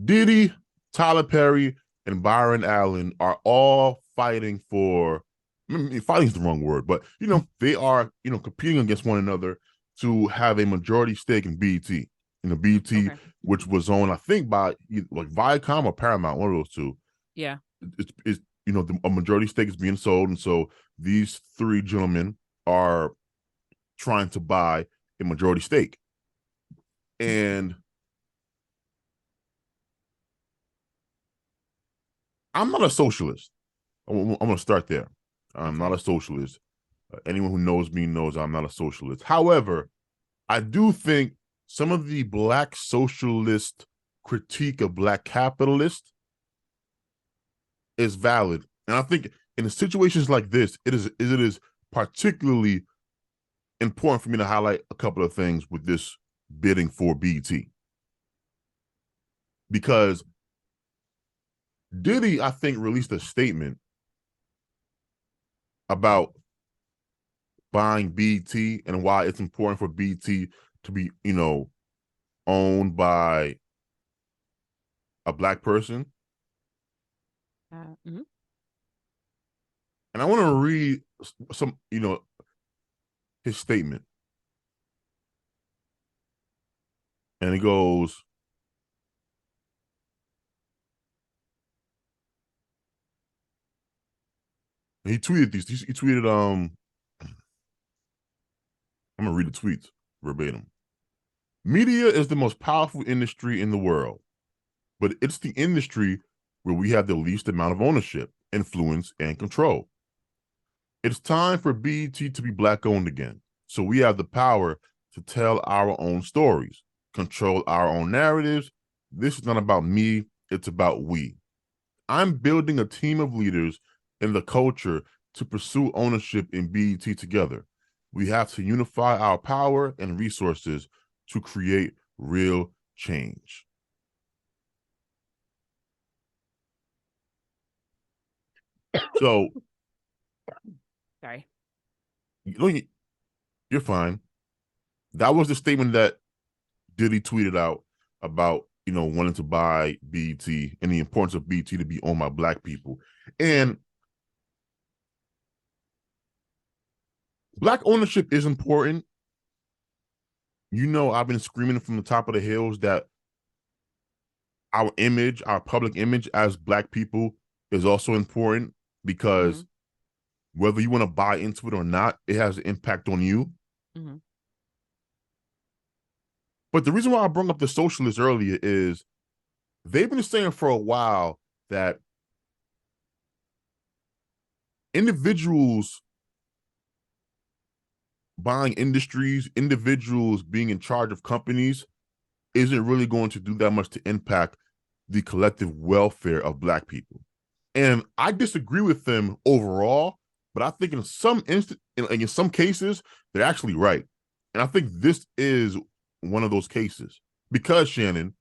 Diddy, Tyler Perry, and Byron Allen are all fighting for. I mean, fighting is the wrong word, but they are competing against one another to have a majority stake in BET. BET, Okay. which was owned, I think, by like Viacom or Paramount, one of those two. Yeah. It's a majority stake is being sold, and so these three gentlemen are trying to buy a majority stake. And I'm not a socialist. I'm going to start there. I'm not Okay. a socialist. Anyone who knows me knows I'm not a socialist. However, I do think some of the black socialist critique of black capitalists is valid. And I think in situations like this, it is particularly important for me to highlight a couple of things with this bidding for BT. Because Diddy, I think, released a statement about buying BT and why it's important for BT to be, owned by a black person. Mhm. And I want to read some, his statement. And it goes, he tweeted these. He tweeted, I'm gonna read the tweets verbatim. Media is the most powerful industry in the world, but it's the industry where we have the least amount of ownership, influence, and control. It's time for BET to be black owned again, so we have the power to tell our own stories, control our own narratives. This is not about me, it's about we. I'm building a team of leaders in the culture to pursue ownership in BET together. We have to unify our power and resources to create real change. So, Sorry. you're fine. That was the statement that Diddy tweeted out about wanting to buy BET and the importance of BET to be owned by black people. And black ownership is important. I've been screaming from the top of the hills that our image, our public image as black people is also important Hmm. because whether you want to buy into it or not, it has an impact on you. Hmm. But the reason why I brought up the socialists earlier is they've been saying for a while that individuals buying industries, individuals being in charge of companies isn't really going to do that much to impact the collective welfare of black people. And I disagree with them overall, but I think in some cases, they're actually right. And I think this is one of those cases because Shannon,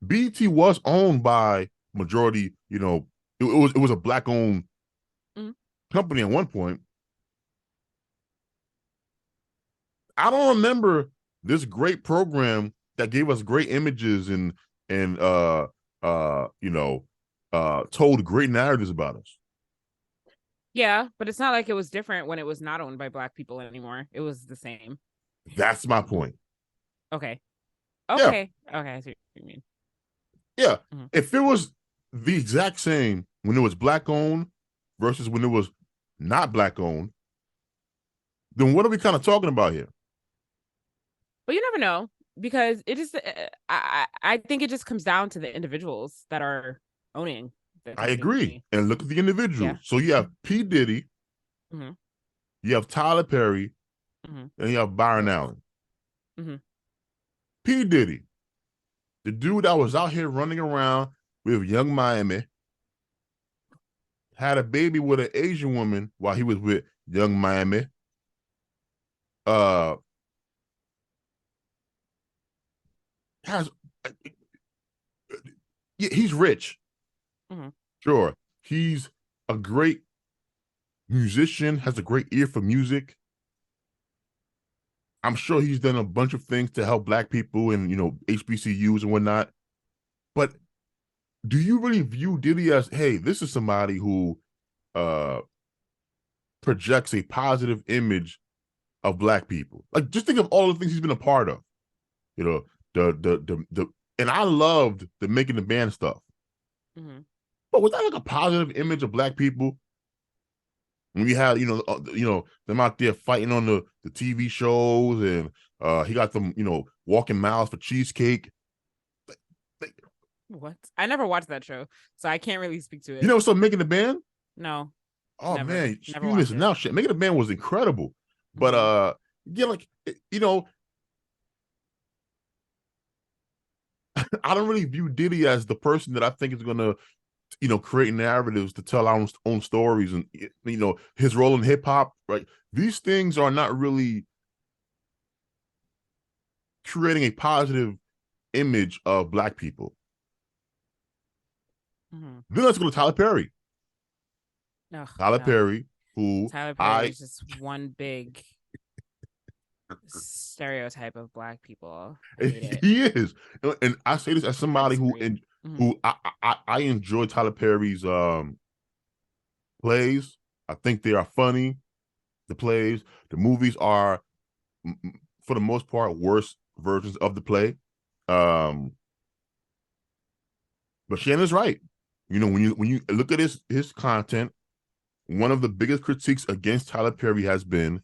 BT was owned by majority, it was a black owned Hmm. company at one point. I don't remember this great program that gave us great images and told great narratives about us. Yeah, but it's not like it was different when it was not owned by black people anymore. It was the same. That's my point. Okay. Yeah, Okay. Okay. I see what you mean. yeah. Hmm. If it was the exact same when it was black owned versus when it was not black owned, then what are we kind of talking about here? But you never know because it is. I think it just comes down to the individuals that are owning the I agree. company. And look at the Yeah. individuals. So you have P. Diddy, Hmm. you have Tyler Perry, Hmm. and you have Byron Allen. Hmm. P. Diddy, the dude that was out here running around with Young Miami, had a baby with an Asian woman while he was with Young Miami. Uh, has yeah, he's rich, Hmm. sure. He's a great musician, has a great ear for music. I'm sure he's done a bunch of things to help black people and HBCUs and whatnot. But do you really view Diddy as, hey, this is somebody who uh projects a positive image of black people? Like, just think of all the things he's been a part of. You know, the and I loved the making the band stuff. Mm-hmm. But was that like a positive image of black people? When we had, them out there fighting on the TV shows, and he got them, walking miles for cheesecake. Like, What? I never watched that show, so I can't really speak to you it. know, so making the band. No, Oh never, man, never you watched listen it. now. Shit, making the band was incredible, but Mm-hmm. yeah, like I don't really view Diddy as the person that I think is gonna, create narratives to tell our own stories, and his role in hip hop. Right, these things are not really creating a positive image of black people. Mm-hmm. Then let's go to Tyler Perry. Oh Tyler no, Perry, who Tyler Perry I is just one big stereotype of black people. I hate it. he is, and I say this as I somebody who disagree. Mm-hmm. who I enjoy Tyler Perry's plays. I think they are funny. The plays, the movies are, for the most part, worse versions of the play. Um, but Shannon's right. When you look at his content, one of the biggest critiques against Tyler Perry has been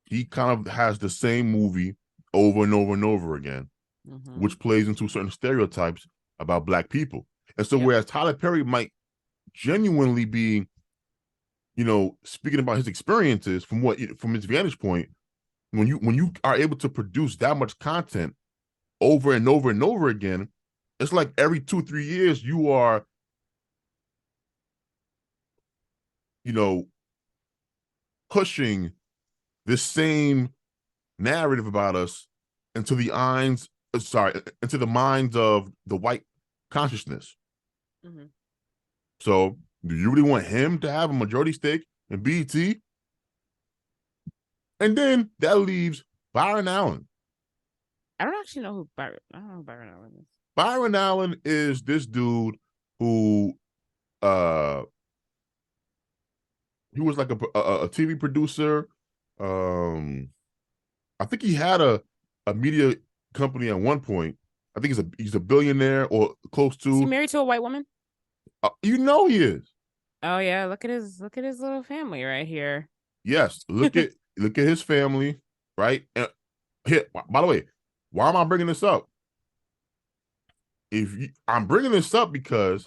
he kind of has the same movie over and over and over again, Mm-hmm. which plays into certain stereotypes about black people. And so, Yep. whereas Tyler Perry might genuinely be, speaking about his experiences from his vantage point, when you are able to produce that much content over and over and over again, it's like every 2-3 years you are, you know, pushing this same narrative about us into the eyes, into the minds of the white consciousness. Mm-hmm. So, do you really want him to have a majority stake in BET? And then that leaves Byron Allen. I don't actually know who Byron. I don't know who Byron Allen is. Byron Allen is this dude who uh he was like a TV producer. Um, I think he had a media company at one point. I think he's a billionaire or close Is he to. married to a white woman? He is. Oh yeah, look at his little family right here. Yes, look at his family, right? And here, by the way, why am I bringing this up? I'm bringing this up because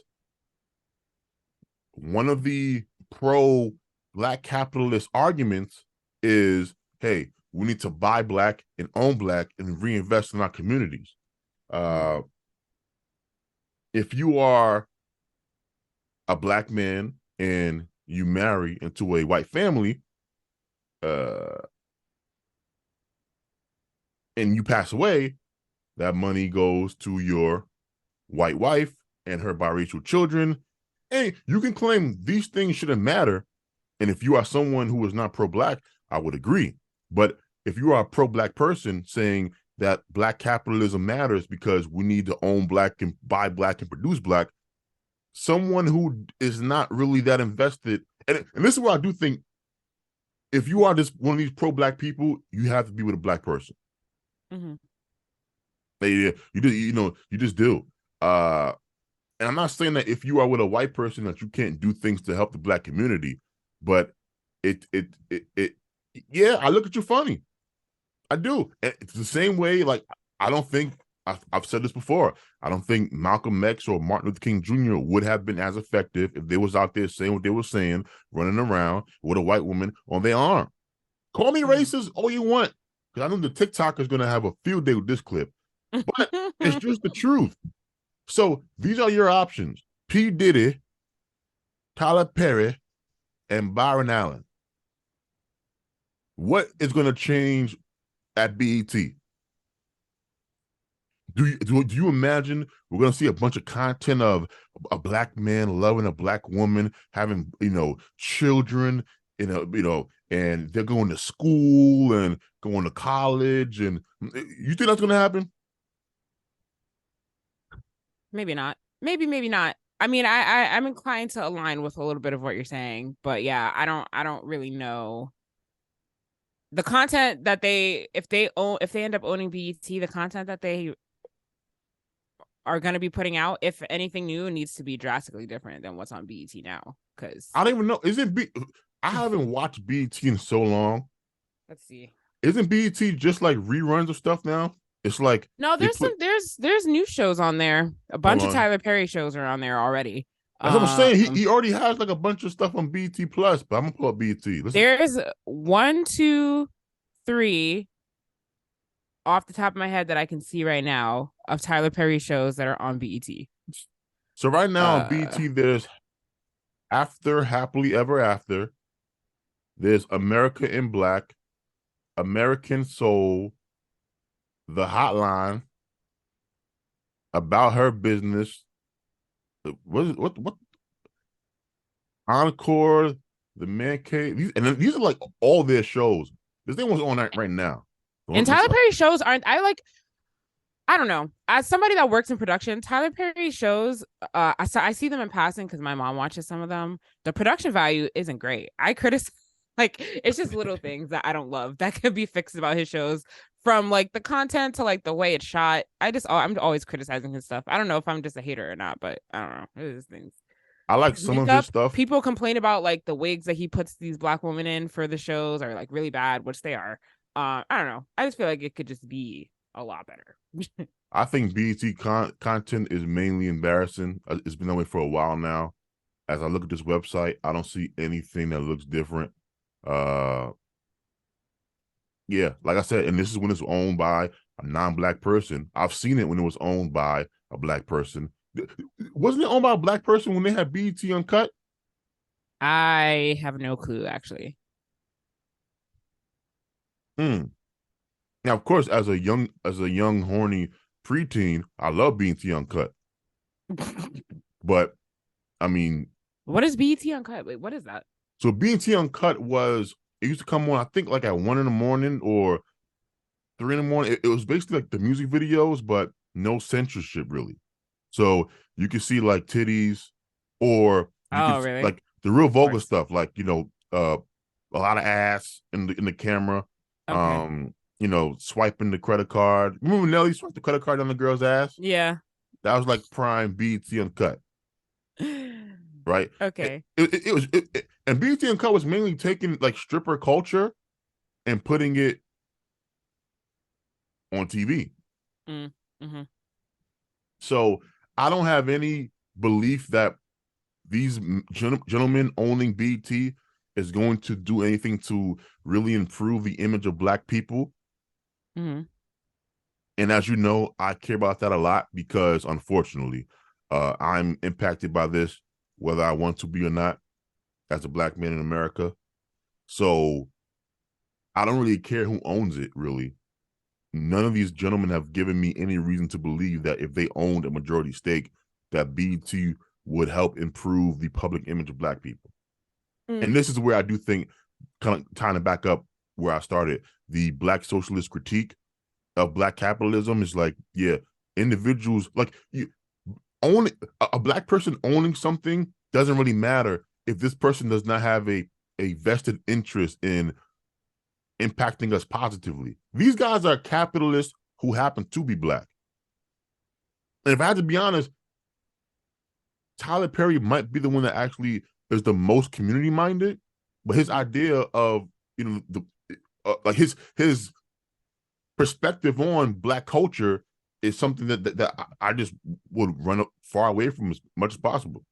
one of the pro black capitalist arguments is, hey, we need to buy black and own black and reinvest in our communities. Mm-hmm. Uh, if you are a black man and you marry into a white family, uh, and you pass away, that money goes to your white wife and her biracial children. And you can claim these things shouldn't matter. And if you are someone who is not pro-black, I would agree. But if you are a pro-black person saying that black capitalism matters because we need to own black and buy black and produce black, someone who is not really that invested, and this is where I do think if you are just one of these pro-black people, you have to be with a black person. Mm-hmm. You just do. And I'm not saying that if you are with a white person that you can't do things to help the black community, but it yeah, I look at you funny. I do. And it's the same way. Like, I don't think I've said this before. I don't think Malcolm X or Martin Luther King Jr. would have been as effective if they was out there saying what they were saying, running around with a white woman on their arm. Call me racist all you want, because I know the TikTok is going to have a field day with this clip, but it's just the truth. So these are your options: P. Diddy, Tyler Perry, and Byron Allen. What is going to change at BET? Do you imagine we're going to see a bunch of content of a black man loving a black woman, having children, and they're going to school and going to college, and you think that's going to happen? maybe not. Maybe not. I mean, I'm inclined to align with a little bit of what you're saying, but yeah, I don't really know the content that they if they end up owning BET, the content that they are going to be putting out, if anything new, needs to be drastically different than what's on BET now. Because I don't even know. I haven't watched BET in so long. let's see. Isn't BET just like reruns of stuff now? It's like No, they there's put. some there's new shows on there. A Hold bunch of on. Tyler Perry shows are on there already. That's what I'm saying. He Um, he already has like a bunch of stuff on BET Plus, but I'm gonna pull up BET. Listen, there's one, two, three off the top of my head that I can see right now of Tyler Perry shows that are on BET. so right now on Uh, BET, there's After Happily Ever After. There's America in Black, American Soul, The Hotline, About Her Business. What Encore, The Man Cave, and then these are like all their shows. This thing was on that right now. and Tyler Perry shows aren't I like I don't know. As somebody that works in production, Tyler Perry shows, I see them in passing because my mom watches some of them. The production value isn't great. I criticize, like, it's just little things that I don't love that could be fixed about his shows, from like the content to like the way it's shot. I'm always criticizing his stuff. I don't know if I'm just a hater or not, but I don't know. There's things. I like His some of his makeup, stuff. people complain about like the wigs that he puts these black women in for the shows are like really bad, which they are. I don't know. I just feel like it could just be a lot better. I think BET content is mainly embarrassing. It's been that way for a while now. As I look at this website, I don't see anything that looks different. Uh, yeah, like I said, and this is when it's owned by a non-black person. I've seen it when it was owned by a black person. Wasn't it owned by a black person when they had BET Uncut? I have no clue actually. Hmm. Now, of course, as a young horny preteen, I love BET Uncut. But I mean, What is BET Uncut? Wait, what is that? so BET Uncut was it used to come on, I think like at 1 in the morning or 3 in the morning. It was basically like the music videos, but no censorship really. So you could see like titties, or you could Oh, really? like the real Of vulgar course. stuff, like a lot of ass in the camera. Okay. Swiping the credit card. Remember when Nelly swiped the credit card on the girl's ass? Yeah. That was like prime BET Uncut, right? Okay. And BET Uncut was mainly taking like stripper culture and putting it on TV. Mm. Mm-hmm. So I don't have any belief that these gentlemen owning BET is going to do anything to really improve the image of black people. Mm-hmm. And as you know, I care about that a lot because unfortunately, I'm impacted by this, whether I want to be or not, as a black man in America. So I don't really care who owns it, really. None of these gentlemen have given me any reason to believe that if they owned a majority stake, that BET would help improve the public image of black people. Mm. And this is where I do think, kind of tying it back up where I started, the black socialist critique of black capitalism is like, yeah, individuals like you own a black person owning something doesn't really matter if this person does not have a vested interest in impacting us positively. These guys are capitalists who happen to be black. And if I had to be honest, Tyler Perry might be the one that actually is the most community minded, but his idea of the like his perspective on black culture is something that I just would run far away from as much as possible.